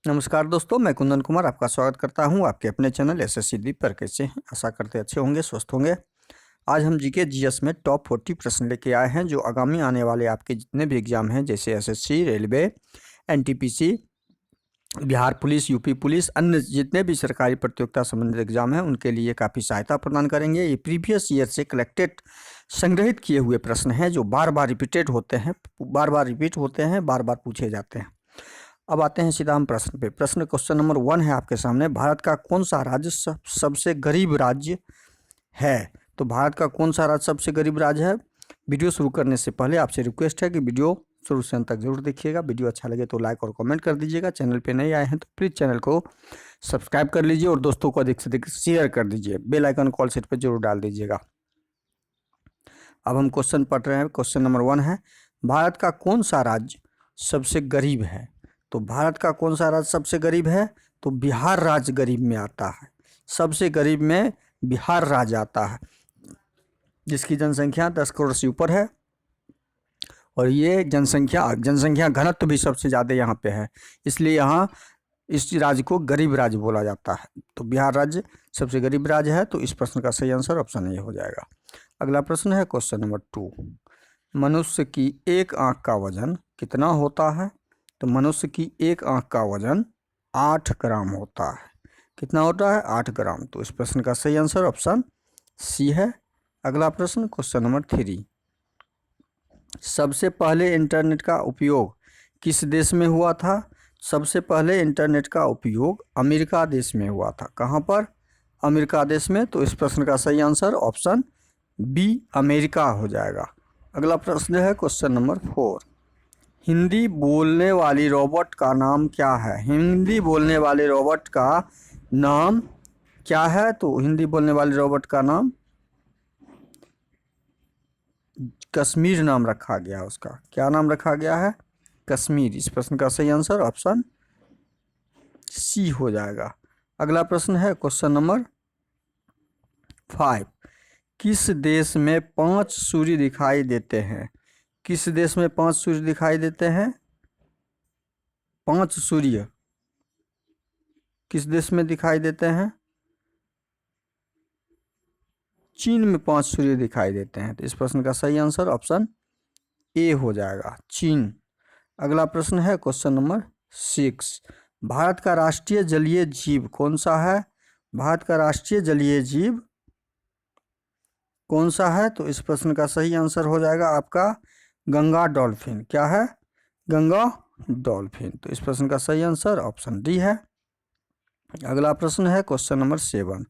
नमस्कार दोस्तों, मैं कुंदन कुमार आपका स्वागत करता हूं आपके अपने चैनल एसएससी दीप पर। कैसे हैं? आशा करते अच्छे होंगे, स्वस्थ होंगे। आज हम जीके जीएस में टॉप 40 प्रश्न लेके आए हैं जो आगामी आने वाले आपके जितने भी एग्जाम हैं, जैसे SSC, railway, NTPC, Bihar police, UP police, अन्य जितने भी सरकारी प्रतियोगिता संबंधित एग्जाम हैं उनके लिए काफ़ी सहायता प्रदान करेंगे। ये प्रीवियस ईयर से कलेक्टेड संग्रहित किए हुए प्रश्न हैं जो बार बार रिपीट होते हैं, बार बार पूछे जाते हैं। अब आते हैं सीधा हम प्रश्न पे। क्वेश्चन नंबर 1 है आपके सामने। भारत का कौन सा राज्य सबसे गरीब राज्य है? तो भारत का कौन सा राज्य सबसे गरीब राज्य है? वीडियो शुरू करने से पहले आपसे रिक्वेस्ट है कि वीडियो शुरू से अंत तक जरूर देखिएगा। वीडियो अच्छा लगे तो लाइक और कमेंट कर दीजिएगा। चैनल पे नए आए हैं तो प्लीज़ चैनल को सब्सक्राइब कर लीजिए और दोस्तों को अधिक से अधिक शेयर कर दीजिए। बेल आइकन कॉल सेट पर जरूर डाल दीजिएगा। अब हम क्वेश्चन पढ़ रहे हैं। क्वेश्चन नंबर 1 है, भारत का कौन सा राज्य सबसे गरीब है? तो भारत का कौन सा राज्य सबसे गरीब है? तो बिहार राज्य गरीब में आता है। सबसे गरीब में बिहार राज्य आता है, जिसकी जनसंख्या 10 करोड़ से ऊपर है और ये जनसंख्या घनत्व भी सबसे ज़्यादा यहाँ पे है, इसलिए यहाँ इस राज्य को गरीब राज्य बोला जाता है। तो बिहार राज्य सबसे गरीब राज्य है, तो इस प्रश्न का सही आंसर ऑप्शन ए हो जाएगा। अगला प्रश्न है क्वेश्चन नंबर 2। मनुष्य की एक आँख का वजन कितना होता है? तो मनुष्य की एक आँख का वजन 8 ग्राम होता है। कितना होता है? 8 ग्राम। तो इस प्रश्न का सही आंसर ऑप्शन सी है। अगला प्रश्न क्वेश्चन नंबर 3। सबसे पहले इंटरनेट का उपयोग किस देश में हुआ था? सबसे पहले इंटरनेट का उपयोग अमेरिका देश में हुआ था। कहाँ पर? अमेरिका देश में। तो इस प्रश्न का सही आंसर ऑप्शन बी अमेरिका हो जाएगा। अगला प्रश्न है क्वेश्चन नंबर 4। हिंदी बोलने वाली रोबोट का नाम क्या है? हिंदी बोलने वाले रोबोट का नाम क्या है? तो हिंदी बोलने वाले रोबोट का नाम कश्मीर नाम रखा गया। उसका क्या नाम रखा गया है? कश्मीर। इस प्रश्न का सही आंसर ऑप्शन सी हो जाएगा। अगला प्रश्न है क्वेश्चन नंबर 5। किस देश में 5 सूर्य दिखाई देते हैं? किस देश में 5 सूर्य दिखाई देते हैं? 5 सूर्य किस देश में दिखाई देते हैं? चीन में 5 सूर्य दिखाई देते हैं। तो इस प्रश्न का सही आंसर ऑप्शन ए हो जाएगा, चीन। अगला प्रश्न है क्वेश्चन नंबर 6। भारत का राष्ट्रीय जलीय जीव कौन सा है? भारत का राष्ट्रीय जलीय जीव कौन सा है? तो इस प्रश्न का सही आंसर हो जाएगा आपका गंगा डॉल्फिन। क्या है? गंगा डॉल्फिन। तो इस प्रश्न का सही आंसर ऑप्शन डी है। अगला प्रश्न है क्वेश्चन नंबर 7।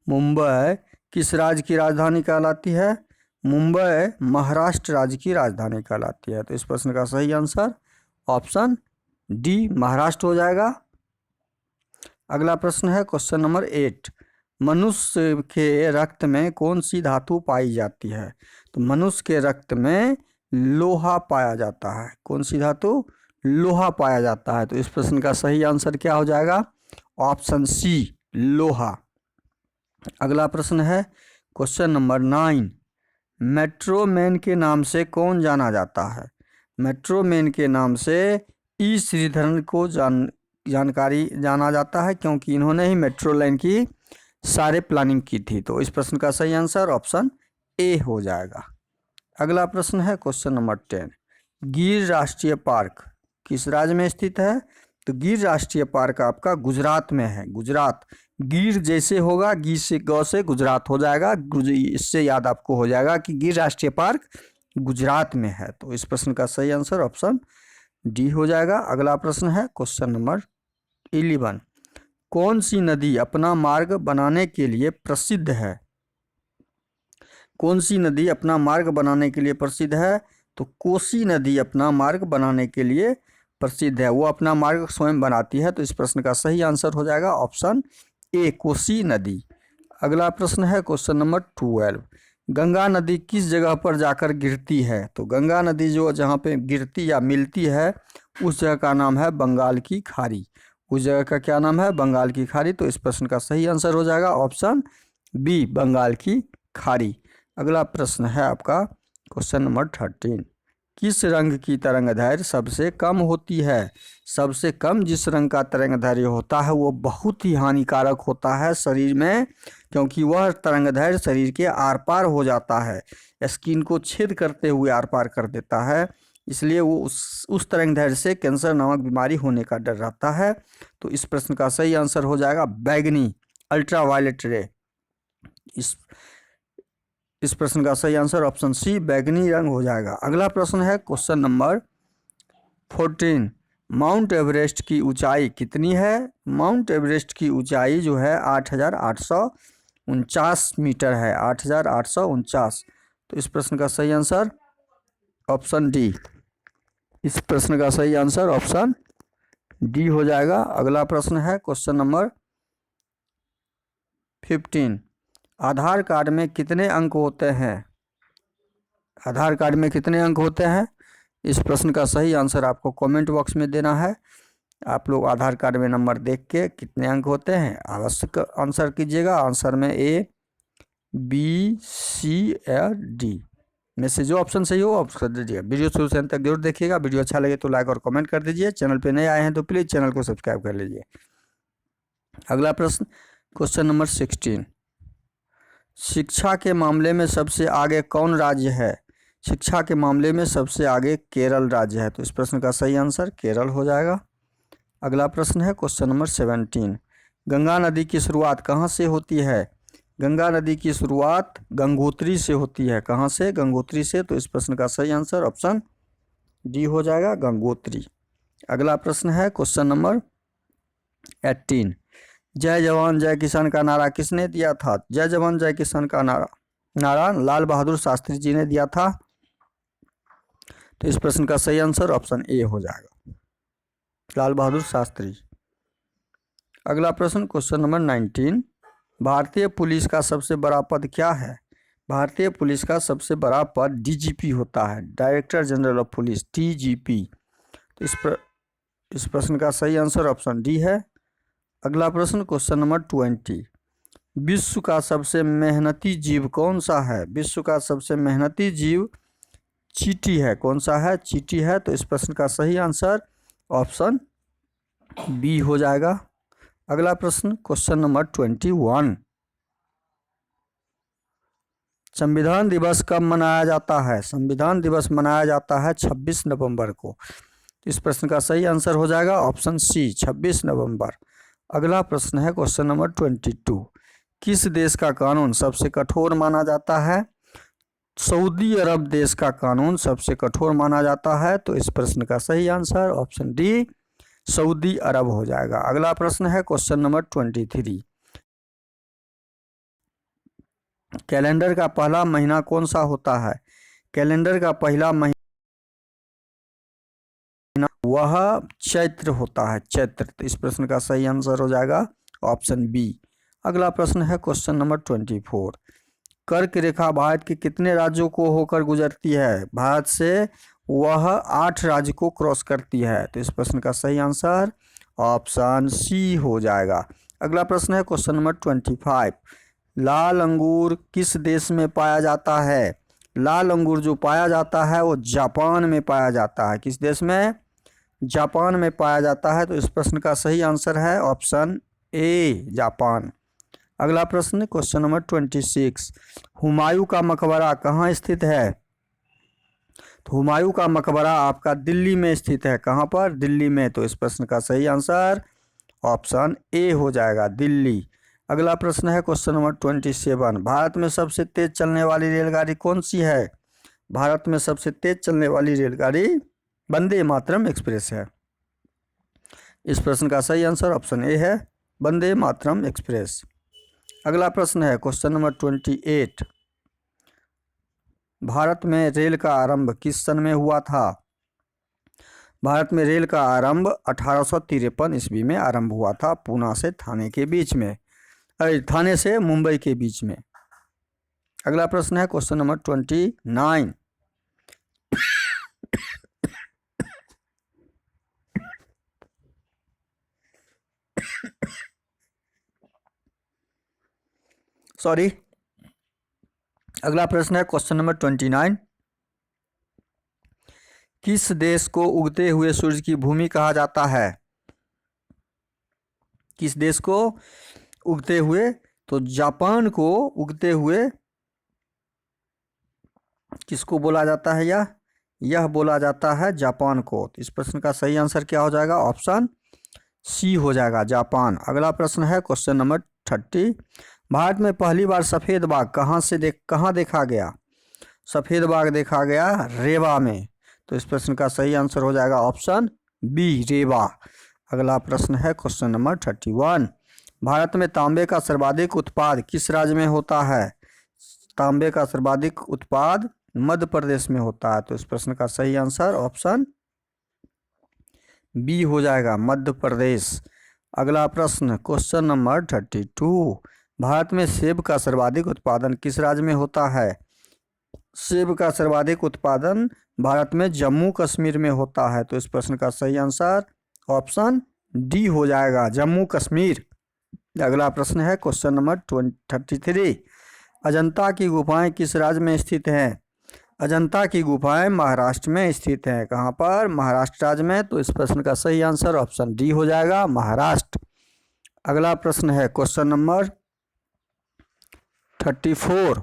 मुंबई किस राज्य की राजधानी कहलाती है? मुंबई महाराष्ट्र राज्य की राजधानी कहलाती है। तो इस प्रश्न का सही आंसर ऑप्शन डी महाराष्ट्र हो जाएगा। अगला प्रश्न है क्वेश्चन नंबर 8। मनुष्य के रक्त में कौन सी धातु पाई जाती है? तो मनुष्य के रक्त में लोहा पाया जाता है। कौन सी धातु? लोहा पाया जाता है। तो इस प्रश्न का सही आंसर क्या हो जाएगा? ऑप्शन सी लोहा। अगला प्रश्न है क्वेश्चन नंबर 9। मेट्रो मैन के नाम से कौन जाना जाता है? मेट्रो मैन के नाम से ई श्रीधरन को जाना जाता है, क्योंकि इन्होंने ही मेट्रो लाइन की सारे प्लानिंग की थी। तो इस प्रश्न का सही आंसर ऑप्शन ए हो जाएगा। अगला प्रश्न है क्वेश्चन नंबर 10। गिर राष्ट्रीय पार्क किस राज्य में स्थित है? तो गिर राष्ट्रीय पार्क आपका गुजरात में है। गुजरात। गिर जैसे होगा, गिर से गौ से गुजरात हो जाएगा। इससे याद आपको हो जाएगा कि गिर राष्ट्रीय पार्क गुजरात में है। तो इस प्रश्न का सही आंसर ऑप्शन डी हो जाएगा। अगला प्रश्न है क्वेश्चन नंबर 11। कौन सी नदी अपना मार्ग बनाने के लिए प्रसिद्ध है? कौन सी नदी अपना मार्ग बनाने के लिए प्रसिद्ध है? तो कोसी नदी अपना मार्ग बनाने के लिए प्रसिद्ध है। वो अपना मार्ग स्वयं बनाती है। तो इस प्रश्न का सही आंसर हो जाएगा ऑप्शन ए कोसी नदी। अगला प्रश्न है क्वेश्चन नंबर 12। गंगा नदी किस जगह पर जाकर गिरती है? तो गंगा नदी जो जहाँ पे गिरती या मिलती है उस जगह का नाम है बंगाल की खाड़ी। उस जगह का क्या नाम है? बंगाल की खाड़ी। तो इस प्रश्न का सही आंसर हो जाएगा ऑप्शन बी बंगाल की खाड़ी। अगला प्रश्न है आपका क्वेश्चन नंबर 13। किस रंग की तरंगदैर्घ्य सबसे कम होती है? सबसे कम जिस रंग का तरंगदैर्घ्य होता है वो बहुत ही हानिकारक होता है शरीर में, क्योंकि वह तरंगदैर्घ्य शरीर के आर पार हो जाता है, स्किन को छेद करते हुए आर पार कर देता है। इसलिए वो उस तरंगदैर्घ्य से कैंसर नामक बीमारी होने का डर रहता है। तो इस प्रश्न का सही आंसर हो जाएगा बैगनी, अल्ट्रावायलेट रे। इस प्रश्न का सही आंसर ऑप्शन सी बैगनी रंग हो जाएगा। अगला प्रश्न है क्वेश्चन नंबर 14। माउंट एवरेस्ट की ऊंचाई कितनी है? माउंट एवरेस्ट की ऊंचाई जो है 8,849 मीटर है, 8,849। तो इस प्रश्न का सही आंसर ऑप्शन डी। इस प्रश्न का सही आंसर ऑप्शन डी हो जाएगा। अगला प्रश्न है क्वेश्चन नंबर 15। आधार कार्ड में कितने अंक होते हैं? आधार कार्ड में कितने अंक होते हैं? इस प्रश्न का सही आंसर आपको कमेंट बॉक्स में देना है। आप लोग आधार कार्ड में नंबर देख के कितने अंक होते हैं आवश्यक आंसर कीजिएगा। आंसर में ए, बी, सी या डी में से जो ऑप्शन सही हो ऑप्शन कर दीजिएगा। वीडियो शुरू से अंत तक जरूर देखिएगा। वीडियो अच्छा लगे तो लाइक और कमेंट कर दीजिए। चैनल पे नए आए हैं तो प्लीज़ चैनल को सब्सक्राइब कर लीजिए। अगला प्रश्न क्वेश्चन नंबर 16। शिक्षा के मामले में सबसे आगे कौन राज्य है? शिक्षा के मामले में सबसे आगे केरल राज्य है। तो इस प्रश्न का सही आंसर केरल हो जाएगा। अगला प्रश्न है क्वेश्चन नंबर 17। गंगा नदी की शुरुआत कहाँ से होती है? गंगा नदी की शुरुआत गंगोत्री से होती है। कहाँ से? गंगोत्री से। तो इस प्रश्न का सही आंसर ऑप्शन डी हो जाएगा, गंगोत्री। अगला प्रश्न है क्वेश्चन नंबर 18। जय जवान जय किसान का नारा किसने दिया था? जय जवान जय किसान का नारा लाल बहादुर शास्त्री जी ने दिया था। तो इस प्रश्न का सही आंसर ऑप्शन ए हो जाएगा, लाल बहादुर शास्त्री। अगला प्रश्न क्वेश्चन नंबर 19। भारतीय पुलिस का सबसे बड़ा पद क्या है? भारतीय पुलिस का सबसे बड़ा पद डीजीपी होता है, director general of police, DGP. तो इस प्रश्न का सही आंसर ऑप्शन डी है। अगला प्रश्न क्वेश्चन नंबर 20। विश्व का सबसे मेहनती जीव कौन सा है? विश्व का सबसे मेहनती जीव चींटी है। कौन सा है? चींटी है। तो इस प्रश्न का सही आंसर ऑप्शन बी हो जाएगा। अगला प्रश्न क्वेश्चन नंबर 21। संविधान दिवस कब मनाया जाता है? संविधान दिवस मनाया जाता है 26 नवंबर को। इस प्रश्न का सही आंसर हो जाएगा ऑप्शन सी, 26 नवंबर। अगला प्रश्न है क्वेश्चन नंबर 22। किस देश का कानून सबसे कठोर माना जाता है? सऊदी अरब देश का कानून सबसे कठोर माना जाता है। तो इस प्रश्न का सही आंसर ऑप्शन डी, सऊदी अरब हो जाएगा। अगला प्रश्न है क्वेश्चन नंबर 23। कैलेंडर का पहला महीना कौन सा होता है? कैलेंडर का पहला महीना वह चैत्र होता है, चैत्र। तो इस प्रश्न का सही आंसर हो जाएगा ऑप्शन बी। अगला प्रश्न है क्वेश्चन नंबर 24। कर्क रेखा भारत के कितने राज्यों को होकर गुजरती है? भारत से वह 8 राज्य को क्रॉस करती है। तो इस प्रश्न का सही आंसर ऑप्शन सी हो जाएगा। अगला प्रश्न है क्वेश्चन नंबर 25। लाल अंगूर किस देश में पाया जाता है? लाल अंगूर जो पाया जाता है वो जापान में पाया जाता है। किस देश में? जापान में पाया जाता है। तो इस प्रश्न का सही आंसर है ऑप्शन ए, जापान। अगला प्रश्न क्वेश्चन नंबर 26। हुमायूं का मकबरा कहाँ स्थित है? तो हुमायूं का मकबरा आपका दिल्ली में स्थित है। कहाँ पर? दिल्ली में। तो इस प्रश्न का सही आंसर ऑप्शन ए हो जाएगा, दिल्ली। अगला प्रश्न है क्वेश्चन नंबर 27। भारत में सबसे तेज चलने वाली रेलगाड़ी कौन सी है? भारत में सबसे तेज चलने वाली रेलगाड़ी वंदे मातरम एक्सप्रेस है। इस प्रश्न का सही आंसर ऑप्शन ए है, वंदे मातरम एक्सप्रेस। अगला प्रश्न है क्वेश्चन नंबर 28। भारत में रेल का आरंभ किस सन में हुआ था? भारत में रेल का आरंभ 1853 ईस्वी में आरंभ हुआ था, पूना से थाने के बीच में, थाने से मुंबई के बीच में। अगला प्रश्न है क्वेश्चन नंबर 29। सॉरी, अगला प्रश्न है क्वेश्चन नंबर 29। किस देश को उगते हुए सूरज की भूमि कहा जाता है? किस देश को उगते हुए? तो जापान को उगते हुए किसको बोला जाता है? यह बोला जाता है जापान को। तो इस प्रश्न का सही आंसर क्या हो जाएगा? ऑप्शन सी हो जाएगा, जापान। अगला प्रश्न है क्वेश्चन नंबर 30। भारत में पहली बार सफ़ेद बाघ कहाँ देखा गया? सफ़ेद बाघ देखा गया रेवा में। तो इस प्रश्न का सही आंसर हो जाएगा ऑप्शन बी, रेवा। अगला प्रश्न है क्वेश्चन नंबर 31। भारत में तांबे का सर्वाधिक उत्पाद किस राज्य में होता है? तांबे का सर्वाधिक उत्पाद मध्य प्रदेश में होता है। तो इस प्रश्न का सही आंसर ऑप्शन बी हो जाएगा, मध्य प्रदेश। अगला प्रश्न क्वेश्चन नंबर 32। भारत में सेब का सर्वाधिक उत्पादन किस राज्य में होता है? सेब का सर्वाधिक उत्पादन भारत में जम्मू कश्मीर में होता है। तो इस प्रश्न का सही आंसर ऑप्शन डी हो जाएगा, जम्मू कश्मीर। अगला प्रश्न है क्वेश्चन नंबर 33। अजंता की गुफाएं किस राज्य में स्थित हैं? अजंता की गुफाएं महाराष्ट्र में स्थित हैं। कहाँ पर? महाराष्ट्र राज्य में। तो इस प्रश्न का सही आंसर ऑप्शन डी हो जाएगा, महाराष्ट्र। अगला प्रश्न है क्वेश्चन नंबर 34।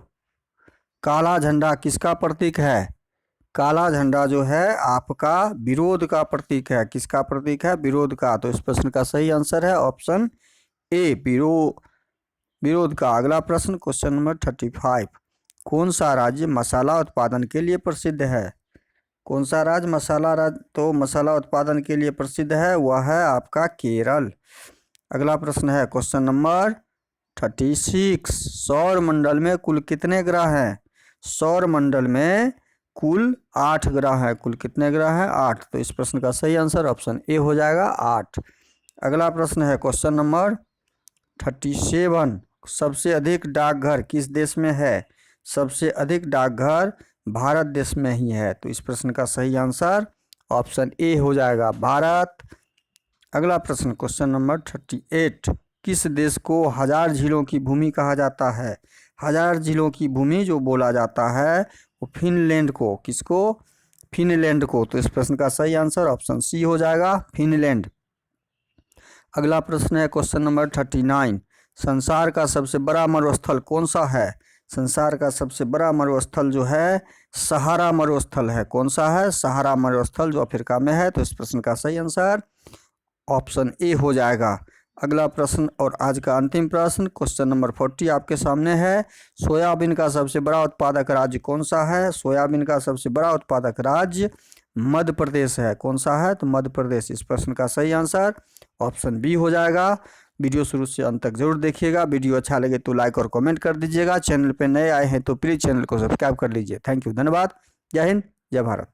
काला झंडा किसका प्रतीक है? काला झंडा जो है आपका विरोध का प्रतीक है। किसका प्रतीक है? विरोध का। तो इस प्रश्न का सही आंसर है ऑप्शन ए, विरोध का। अगला प्रश्न क्वेश्चन नंबर 35। कौन सा राज्य मसाला उत्पादन के लिए प्रसिद्ध है? कौन सा राज्य मसाला उत्पादन के लिए प्रसिद्ध है? वह है आपका केरल। अगला प्रश्न है क्वेश्चन नंबर 36। सौर मंडल में कुल कितने ग्रह हैं? सौर मंडल में कुल 8 ग्रह हैं। कुल कितने ग्रह हैं? 8। तो इस प्रश्न का सही आंसर ऑप्शन ए हो जाएगा, 8। अगला प्रश्न है क्वेश्चन नंबर 37। सबसे अधिक डाकघर किस देश में है? सबसे अधिक डाकघर भारत देश में ही है। तो इस प्रश्न का सही आंसर ऑप्शन ए हो जाएगा, भारत। अगला प्रश्न क्वेश्चन नंबर 38। किस देश को 1000 झीलों की भूमि कहा जाता है? 1000 झीलों की भूमि जो बोला जाता है वो फिनलैंड को। किसको? फिनलैंड को। तो इस प्रश्न का सही आंसर ऑप्शन सी हो जाएगा, फिनलैंड। अगला प्रश्न है क्वेश्चन नंबर 39। संसार का सबसे बड़ा मरुस्थल कौन सा है? संसार का सबसे बड़ा मरुस्थल जो है सहारा मरुस्थल है। कौन सा है? सहारा मरुस्थल, जो अफ्रीका में है। तो इस प्रश्न का सही आंसर ऑप्शन ए हो जाएगा। अगला प्रश्न और आज का अंतिम प्रश्न क्वेश्चन नंबर 40 आपके सामने है। सोयाबीन का सबसे बड़ा उत्पादक राज्य कौन सा है? सोयाबीन का सबसे बड़ा उत्पादक राज्य मध्य प्रदेश है। कौन सा है? तो मध्य प्रदेश। इस प्रश्न का सही आंसर ऑप्शन बी हो जाएगा। वीडियो शुरू से अंत तक जरूर देखिएगा। वीडियो अच्छा लगे तो लाइक और कमेंट कर दीजिएगा। चैनल पे नए आए हैं तो प्लीज़ चैनल को सब्सक्राइब कर लीजिए। थैंक यू, धन्यवाद। जय हिंद, जय भारत।